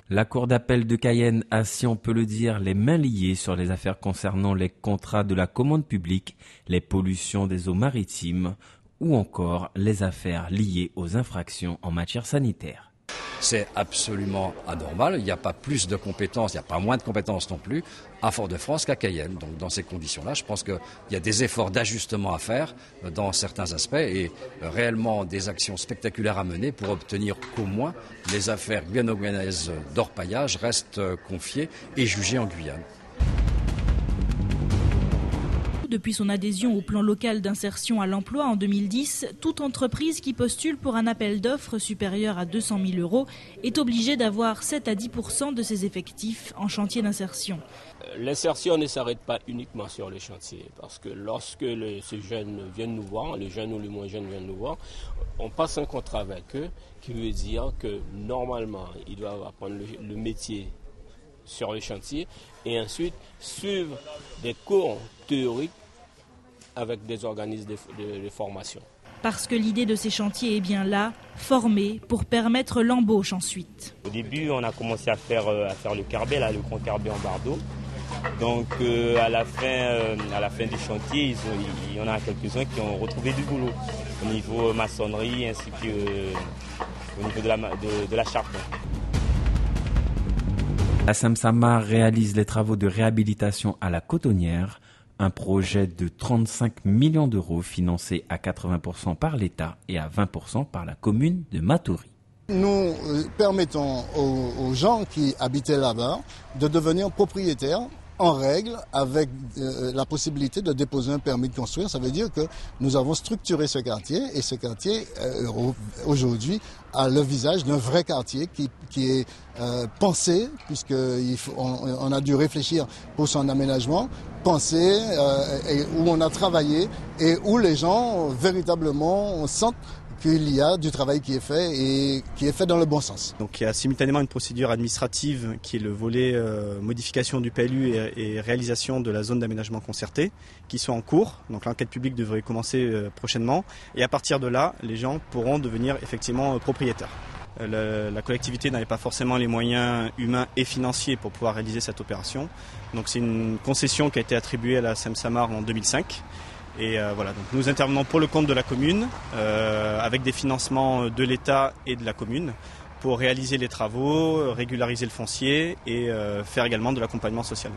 La Cour d'appel de Cayenne a, si on peut le dire, les mains liées sur les affaires concernant les contrats de la commande publique, les pollutions des eaux maritimes ou encore les affaires liées aux infractions en matière sanitaire. C'est absolument anormal, il n'y a pas plus de compétences, il n'y a pas moins de compétences non plus à Fort-de-France qu'à Cayenne. Donc dans ces conditions-là, je pense qu'il y a des efforts d'ajustement à faire dans certains aspects et réellement des actions spectaculaires à mener pour obtenir qu'au moins les affaires guyano-guyanaises d'orpaillage restent confiées et jugées en Guyane. Depuis son adhésion au plan local d'insertion à l'emploi en 2010, toute entreprise qui postule pour un appel d'offres supérieur à 200 000 € est obligée d'avoir 7 à 10% de ses effectifs en chantier d'insertion. L'insertion ne s'arrête pas uniquement sur le chantier, parce que lorsque ces jeunes viennent nous voir, les jeunes ou les moins jeunes viennent nous voir, on passe un contrat avec eux qui veut dire que normalement, ils doivent apprendre le métier sur le chantier et ensuite suivre des cours théoriques avec des organismes de formation. Parce que l'idée de ces chantiers est bien là, former pour permettre l'embauche ensuite. Au début, on a commencé à faire le carbet, le grand carbet en barre d'eau. Donc à la fin du chantier, il y en a quelques-uns qui ont retrouvé du boulot au niveau maçonnerie ainsi qu'au niveau de la charpente. La SEMSAMAR réalise les travaux de réhabilitation à la Cotonnière, un projet de 35 millions d'euros financé à 80% par l'État et à 20% par la commune de Matoury. Nous permettons aux gens qui habitaient là-bas de devenir propriétaires en règle avec la possibilité de déposer un permis de construire. Ça veut dire que nous avons structuré ce quartier et ce quartier aujourd'hui a le visage d'un vrai quartier qui est pensé, puisqu'on a dû réfléchir pour son aménagement, pensé, et où on a travaillé et où les gens véritablement sentent qu'il y a du travail qui est fait et qui est fait dans le bon sens. Donc il y a simultanément une procédure administrative qui est le volet modification du PLU et réalisation de la zone d'aménagement concerté qui sont en cours. Donc l'enquête publique devrait commencer prochainement et à partir de là, les gens pourront devenir effectivement propriétaires. La collectivité n'avait pas forcément les moyens humains et financiers pour pouvoir réaliser cette opération. Donc c'est une concession qui a été attribuée à la SEMSAMAR en 2005. Et voilà, donc nous intervenons pour le compte de la commune, avec des financements de l'État et de la commune, pour réaliser les travaux, régulariser le foncier et faire également de l'accompagnement social.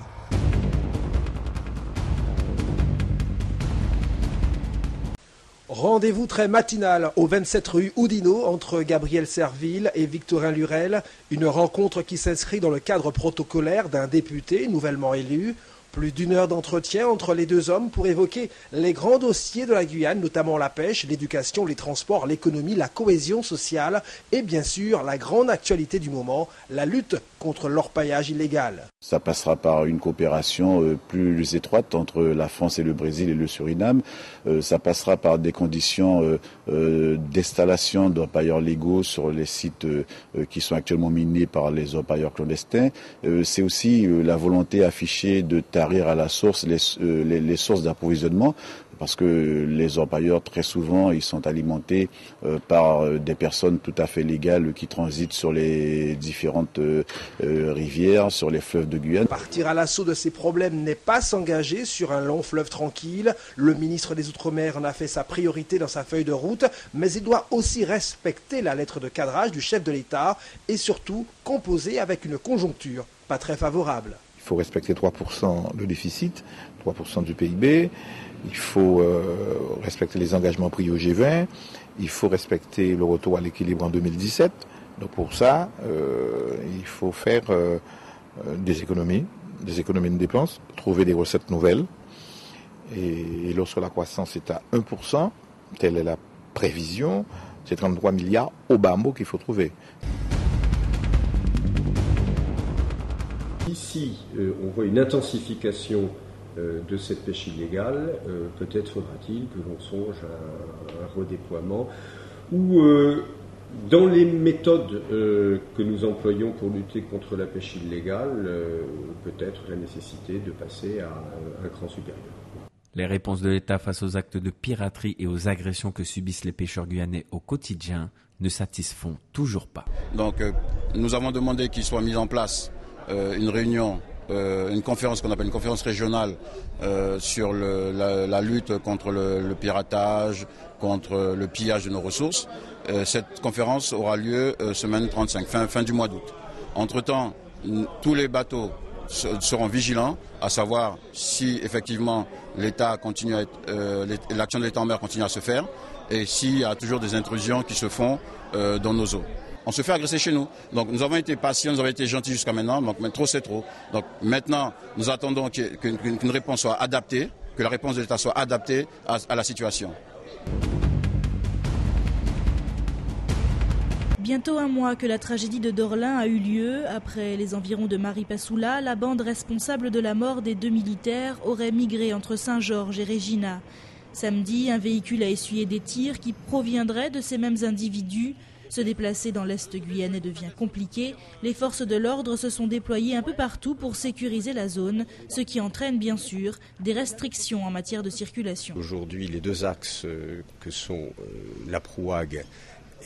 Rendez-vous très matinal au 27 rue Oudinot entre Gabriel Serville et Victorin Lurel. Une rencontre qui s'inscrit dans le cadre protocolaire d'un député nouvellement élu. Plus d'une heure d'entretien entre les deux hommes pour évoquer les grands dossiers de la Guyane, notamment la pêche, l'éducation, les transports, l'économie, la cohésion sociale et bien sûr la grande actualité du moment, la lutte contre l'orpaillage illégal. Ça passera par une coopération plus étroite entre la France et le Brésil et le Suriname. Ça passera par des conditions d'installation d'orpailleurs légaux sur les sites qui sont actuellement minés par les orpailleurs clandestins. C'est aussi la volonté affichée de tarir à la source les sources d'approvisionnement, parce que les orpailleurs, très souvent, ils sont alimentés par des personnes tout à fait légales qui transitent sur les différentes rivières, sur les fleuves de Guyane. Partir à l'assaut de ces problèmes n'est pas s'engager sur un long fleuve tranquille. Le ministre des Outre-mer en a fait sa priorité dans sa feuille de route, mais il doit aussi respecter la lettre de cadrage du chef de l'État et surtout composer avec une conjoncture pas très favorable. Il faut respecter 3% de déficit, 3% du PIB. Il faut respecter les engagements pris au G20. Il faut respecter le retour à l'équilibre en 2017. Donc pour ça, il faut faire des économies de dépenses, trouver des recettes nouvelles. Et lorsque la croissance est à 1%, telle est la prévision, c'est 33 milliards au bas mot qu'il faut trouver. Si on voit une intensification de cette pêche illégale, peut-être faudra-t-il que l'on songe à un redéploiement ou dans les méthodes que nous employons pour lutter contre la pêche illégale, peut-être la nécessité de passer à un cran supérieur. Les réponses de l'État face aux actes de piraterie et aux agressions que subissent les pêcheurs guyanais au quotidien ne satisfont toujours pas. Donc nous avons demandé qu'il soit mis en place une réunion, une conférence qu'on appelle une conférence régionale sur la lutte contre le piratage, contre le pillage de nos ressources. Cette conférence aura lieu semaine 35, fin du mois d'août. Entre-temps, tous les bateaux seront vigilants, à savoir si effectivement l'État continue à l'action de l'État en mer continue à se faire et s'il y a toujours des intrusions qui se font dans nos eaux. On se fait agresser chez nous. Donc nous avons été patients, nous avons été gentils jusqu'à maintenant, donc mais trop c'est trop. Donc maintenant, nous attendons qu'une réponse soit adaptée, que la réponse de l'État soit adaptée à la situation. Bientôt un mois que la tragédie de Dorlin a eu lieu. Après les environs de Maripasoula, la bande responsable de la mort des 2 militaires aurait migré entre Saint-Georges et Regina. Samedi, un véhicule a essuyé des tirs qui proviendraient de ces mêmes individus. Se déplacer dans l'Est guyanais devient compliqué. Les forces de l'ordre se sont déployées un peu partout pour sécuriser la zone, ce qui entraîne bien sûr des restrictions en matière de circulation. Aujourd'hui, les 2 axes que sont la Prouague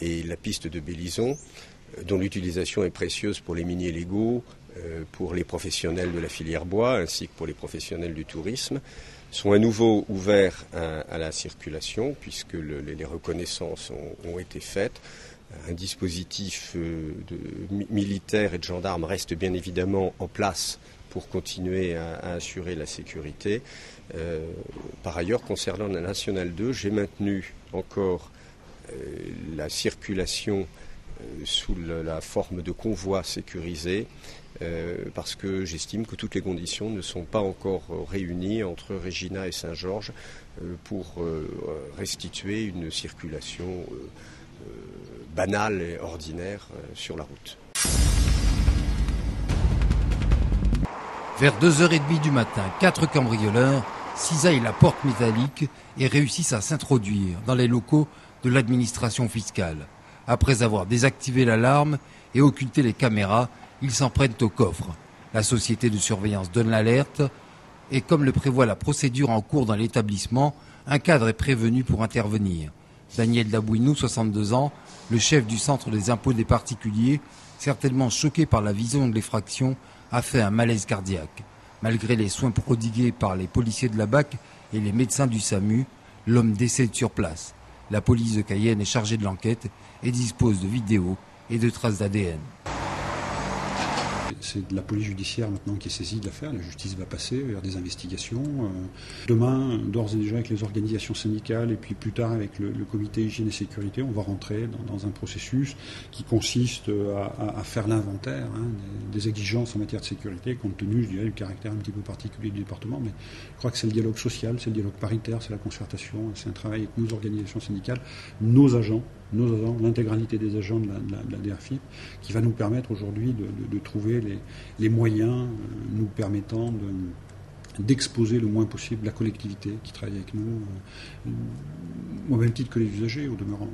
et la piste de Bélizon, dont l'utilisation est précieuse pour les miniers légaux, pour les professionnels de la filière bois ainsi que pour les professionnels du tourisme, sont à nouveau ouverts à la circulation puisque les reconnaissances ont été faites. Un dispositif militaire et de gendarmes reste bien évidemment en place pour continuer à assurer la sécurité. Par ailleurs, concernant la Nationale 2, j'ai maintenu encore la circulation sous la forme de convois sécurisés parce que j'estime que toutes les conditions ne sont pas encore réunies entre Regina et Saint-Georges pour restituer une circulation banale et ordinaire sur la route. Vers 2h30 du matin, 4 cambrioleurs cisaillent la porte métallique et réussissent à s'introduire dans les locaux de l'administration fiscale. Après avoir désactivé l'alarme et occulté les caméras, ils s'en prennent au coffre. La société de surveillance donne l'alerte et comme le prévoit la procédure en cours dans l'établissement, un cadre est prévenu pour intervenir. Daniel Dabouinou, 62 ans, le chef du centre des impôts des particuliers, certainement choqué par la vision de l'effraction, a fait un malaise cardiaque. Malgré les soins prodigués par les policiers de la BAC et les médecins du SAMU, l'homme décède sur place. La police de Cayenne est chargée de l'enquête et dispose de vidéos et de traces d'ADN. C'est de la police judiciaire maintenant qui est saisie de l'affaire. La justice va passer vers des investigations. Demain, d'ores et déjà avec les organisations syndicales et puis plus tard avec le comité hygiène et sécurité, on va rentrer dans un processus qui consiste à faire l'inventaire des exigences en matière de sécurité compte tenu, je dirais, du caractère un petit peu particulier du département. Mais je crois que c'est le dialogue social, c'est le dialogue paritaire, c'est la concertation, c'est un travail avec nos organisations syndicales, nos agents, l'intégralité des agents de la DRFIP, qui va nous permettre aujourd'hui de trouver les moyens nous permettant d'exposer le moins possible la collectivité qui travaille avec nous, au même titre que les usagers au demeurant.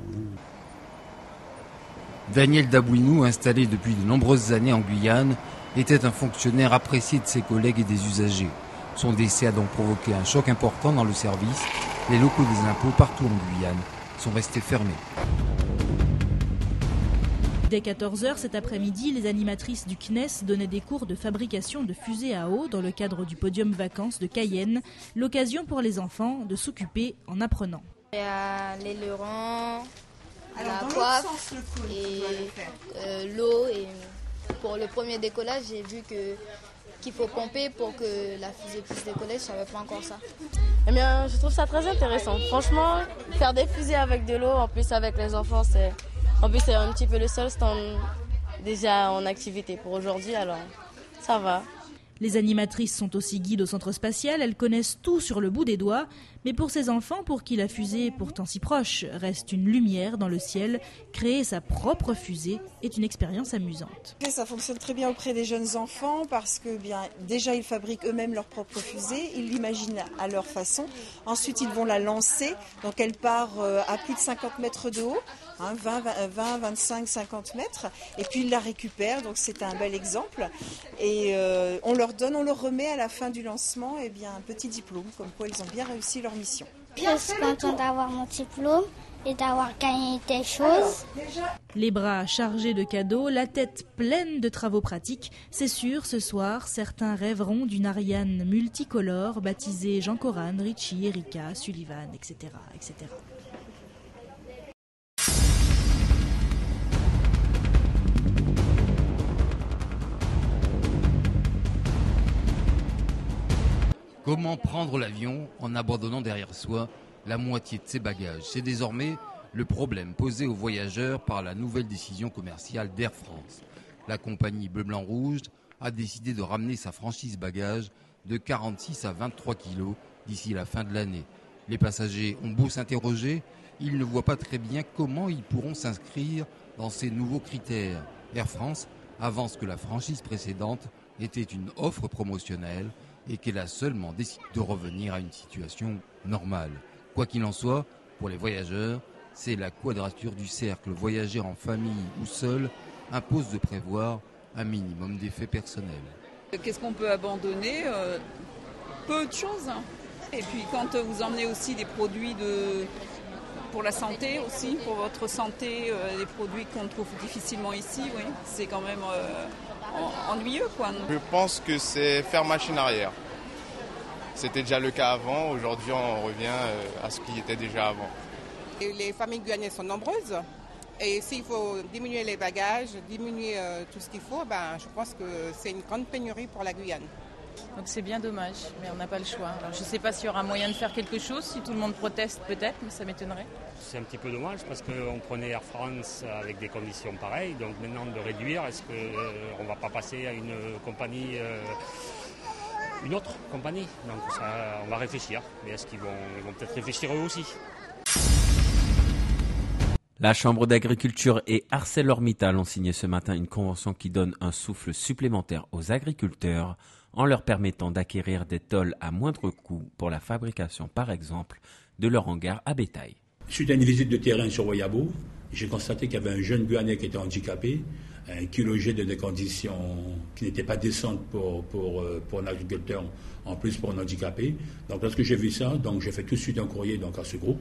Daniel Dabouinou, installé depuis de nombreuses années en Guyane, était un fonctionnaire apprécié de ses collègues et des usagers. Son décès a donc provoqué un choc important dans le service. Les locaux des impôts partout en Guyane sont restés fermés. Dès 14h cet après-midi, les animatrices du CNES donnaient des cours de fabrication de fusées à eau dans le cadre du podium vacances de Cayenne, l'occasion pour les enfants de s'occuper en apprenant. Il y a l'aileron, la coiffe et l'eau. Et pour le premier décollage, j'ai vu qu'il faut pomper pour que la fusée puisse décoller. Je ne savais pas encore ça. Eh bien, je trouve ça très intéressant. Franchement, faire des fusées avec de l'eau, en plus avec les enfants, c'est un petit peu le seul stand déjà en activité pour aujourd'hui, alors ça va. Les animatrices sont aussi guides au centre spatial, elles connaissent tout sur le bout des doigts. Mais pour ces enfants, pour qui la fusée, pourtant si proche, reste une lumière dans le ciel, créer sa propre fusée est une expérience amusante. Ça fonctionne très bien auprès des jeunes enfants parce que déjà ils fabriquent eux-mêmes leur propre fusée, ils l'imaginent à leur façon. Ensuite ils vont la lancer, donc elle part à plus de 50 mètres de haut, 20, 25, 50 mètres, et puis ils la récupèrent, donc c'est un bel exemple. Et on leur remet à la fin du lancement un petit diplôme, comme quoi ils ont bien réussi leur mission. Je suis contente d'avoir mon diplôme et d'avoir gagné des choses. Les bras chargés de cadeaux, la tête pleine de travaux pratiques. C'est sûr, ce soir, certains rêveront d'une Ariane multicolore baptisée Jean Coran, Richie, Erika, Sullivan, etc., etc. Comment prendre l'avion en abandonnant derrière soi la moitié de ses bagages? C'est désormais le problème posé aux voyageurs par la nouvelle décision commerciale d'Air France. La compagnie Bleu-Blanc-Rouge a décidé de ramener sa franchise bagages de 46 à 23 kilos d'ici la fin de l'année. Les passagers ont beau s'interroger, ils ne voient pas très bien comment ils pourront s'inscrire dans ces nouveaux critères. Air France avance que la franchise précédente était une offre promotionnelle et qu'elle a seulement décidé de revenir à une situation normale. Quoi qu'il en soit, pour les voyageurs, c'est la quadrature du cercle. Voyager en famille ou seul impose de prévoir un minimum d'effets personnels. Qu'est-ce qu'on peut abandonner? Peu de choses. Et puis quand vous emmenez aussi des produits pour la santé aussi, pour votre santé, des produits qu'on trouve difficilement ici, oui, c'est quand même ennuyeux, quoi. Je pense que c'est faire machine arrière. C'était déjà le cas avant, aujourd'hui on revient à ce qui était déjà avant. Et les familles guyanaises sont nombreuses et s'il faut diminuer les bagages, diminuer tout ce qu'il faut, je pense que c'est une grande pénurie pour la Guyane. Donc c'est bien dommage, mais on n'a pas le choix. Alors, je ne sais pas s'il y aura moyen de faire quelque chose, si tout le monde proteste peut-être, mais ça m'étonnerait. C'est un petit peu dommage parce qu'on prenait Air France avec des conditions pareilles, donc maintenant de réduire, est-ce qu'on ne va pas passer à une compagnie, une autre compagnie? Donc ça, on va réfléchir, mais est-ce qu'ils vont peut-être réfléchir eux aussi? La Chambre d'agriculture et ArcelorMittal ont signé ce matin une convention qui donne un souffle supplémentaire aux agriculteurs en leur permettant d'acquérir des tôles à moindre coût pour la fabrication, par exemple, de leur hangar à bétail. Suite à une visite de terrain sur Wayabo, j'ai constaté qu'il y avait un jeune Guyanais qui était handicapé, qui logeait dans des conditions qui n'étaient pas décentes pour un agriculteur, en plus pour un handicapé. Donc lorsque j'ai vu ça, j'ai fait tout de suite un courrier à ce groupe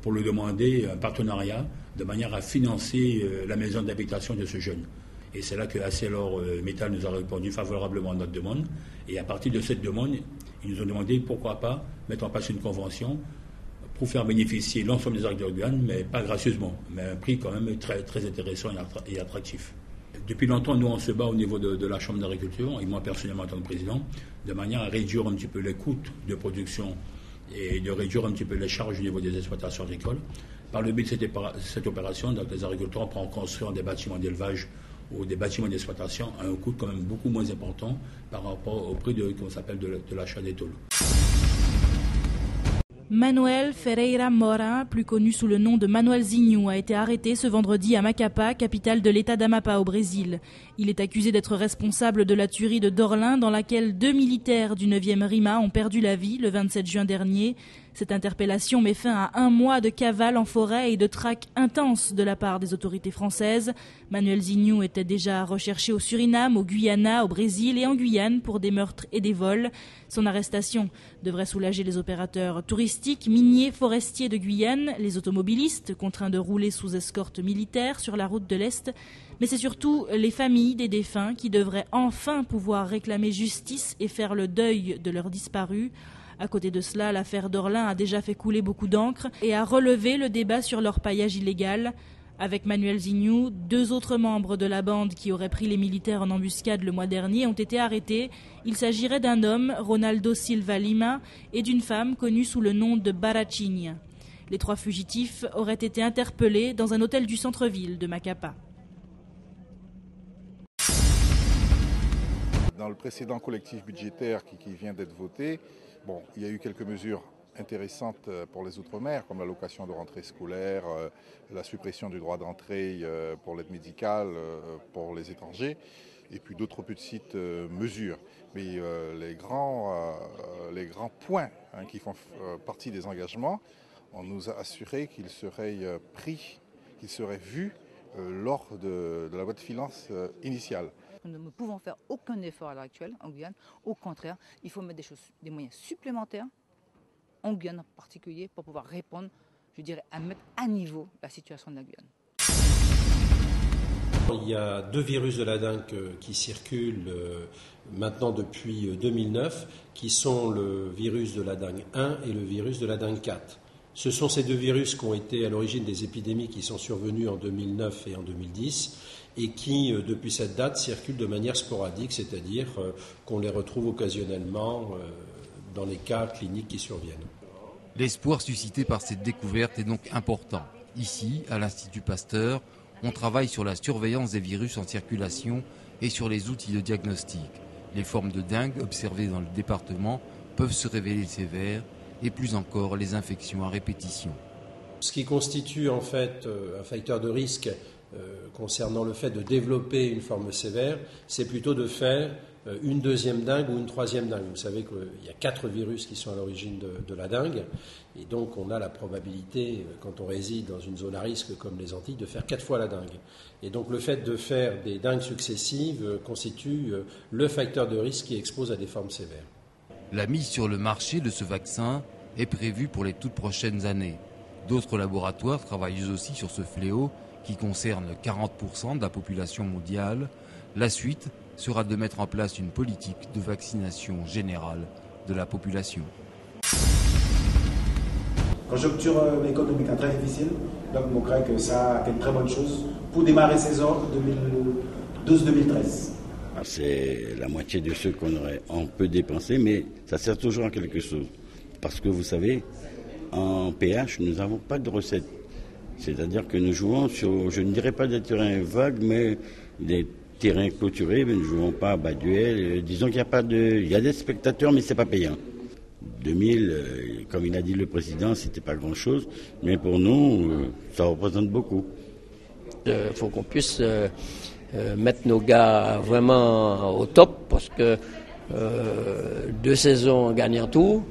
pour lui demander un partenariat de manière à financer la maison d'habitation de ce jeune. Et c'est là que ArcelorMittal nous a répondu favorablement à notre demande. Et à partir de cette demande, ils nous ont demandé pourquoi pas mettre en place une convention pour faire bénéficier l'ensemble des agriculteurs de Guyane, mais pas gracieusement, mais à un prix quand même très, très intéressant et attractif. Depuis longtemps, nous, on se bat au niveau de la Chambre d'agriculture, et moi personnellement en tant que président, de manière à réduire un petit peu les coûts de production et de réduire un petit peu les charges au niveau des exploitations agricoles. Par le but de cette opération, donc, les agriculteurs pourront construire des bâtiments d'élevage ou des bâtiments d'exploitation à un coût quand même beaucoup moins important par rapport au prix de l'achat des tôles. Manuel Ferreira Mora, plus connu sous le nom de Manuel Zinho, a été arrêté ce vendredi à Macapá, capitale de l'État d'Amapá au Brésil. Il est accusé d'être responsable de la tuerie de Dorlin dans laquelle 2 militaires du 9e RIMA ont perdu la vie le 27 juin dernier. Cette interpellation met fin à 1 mois de cavale en forêt et de traque intense de la part des autorités françaises. Manuel Zinho était déjà recherché au Suriname, au Guyana, au Brésil et en Guyane pour des meurtres et des vols. Son arrestation devrait soulager les opérateurs touristiques, miniers, forestiers de Guyane, les automobilistes contraints de rouler sous escorte militaire sur la route de l'Est. Mais c'est surtout les familles des défunts qui devraient enfin pouvoir réclamer justice et faire le deuil de leurs disparus. À côté de cela, l'affaire Dorlin a déjà fait couler beaucoup d'encre et a relevé le débat sur l'orpaillage illégal. Avec Manuel Zinho, 2 autres membres de la bande qui auraient pris les militaires en embuscade le mois dernier ont été arrêtés. Il s'agirait d'un homme, Ronaldo Silva Lima, et d'une femme connue sous le nom de Barachinha. Les 3 fugitifs auraient été interpellés dans un hôtel du centre-ville de Macapá. Dans le précédent collectif budgétaire qui vient d'être voté, il y a eu quelques mesures intéressantes pour les Outre-mer, comme l'allocation de rentrée scolaire, la suppression du droit d'entrée pour l'aide médicale pour les étrangers, et puis d'autres petites mesures. Mais les grands points qui font partie des engagements, on nous a assuré qu'ils seraient pris, qu'ils seraient vus lors de la loi de finances initiale. Nous ne pouvons faire aucun effort à l'heure actuelle en Guyane. Au contraire, il faut mettre des moyens supplémentaires, en Guyane en particulier, pour pouvoir répondre je dirais, à mettre à niveau la situation de la Guyane. Il y a 2 virus de la dengue qui circulent maintenant depuis 2009, qui sont le virus de la dengue 1 et le virus de la dengue 4. Ce sont ces 2 virus qui ont été à l'origine des épidémies qui sont survenues en 2009 et en 2010 et qui, depuis cette date, circulent de manière sporadique, c'est-à-dire qu'on les retrouve occasionnellement dans les cas cliniques qui surviennent. L'espoir suscité par cette découverte est donc important. Ici, à l'Institut Pasteur, on travaille sur la surveillance des virus en circulation et sur les outils de diagnostic. Les formes de dengue observées dans le département peuvent se révéler sévères et plus encore les infections à répétition. Ce qui constitue en fait un facteur de risque concernant le fait de développer une forme sévère, c'est plutôt de faire une deuxième dengue ou une troisième dengue. Vous savez qu'il y a 4 virus qui sont à l'origine de la dengue, et donc on a la probabilité, quand on réside dans une zone à risque comme les Antilles, de faire 4 fois la dengue. Et donc le fait de faire des dengues successives constitue le facteur de risque qui expose à des formes sévères. La mise sur le marché de ce vaccin est prévue pour les toutes prochaines années. D'autres laboratoires travaillent aussi sur ce fléau qui concerne 40% de la population mondiale. La suite sera de mettre en place une politique de vaccination générale de la population. Conjoncture économique très difficile, donc je crois que ça a été une très bonne chose pour démarrer saison 2012-2013. C'est la moitié de ce on peut dépenser, mais ça sert toujours à quelque chose. Parce que vous savez, en PH, nous n'avons pas de recettes. C'est-à-dire que nous jouons sur, je ne dirais pas des terrains vagues, mais des terrains clôturés, mais nous ne jouons pas à bas duel. Disons qu'il y a des spectateurs, mais ce n'est pas payant. 2000, comme il a dit le président, ce n'était pas grand-chose, mais pour nous, ça représente beaucoup. Il faut qu'on puisse mettre nos gars vraiment au top, parce que 2 saisons gagnant tout,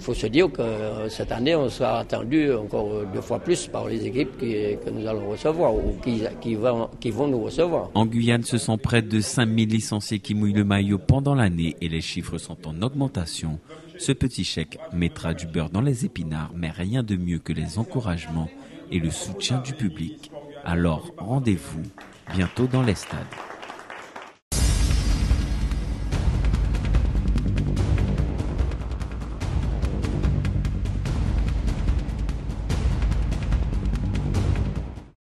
faut se dire que cette année, on sera attendu encore 2 fois plus par les équipes que nous allons recevoir ou qui vont nous recevoir. En Guyane, ce sont près de 5000 licenciés qui mouillent le maillot pendant l'année et les chiffres sont en augmentation. Ce petit chèque mettra du beurre dans les épinards, mais rien de mieux que les encouragements et le soutien du public. Alors, rendez-vous bientôt dans les stades.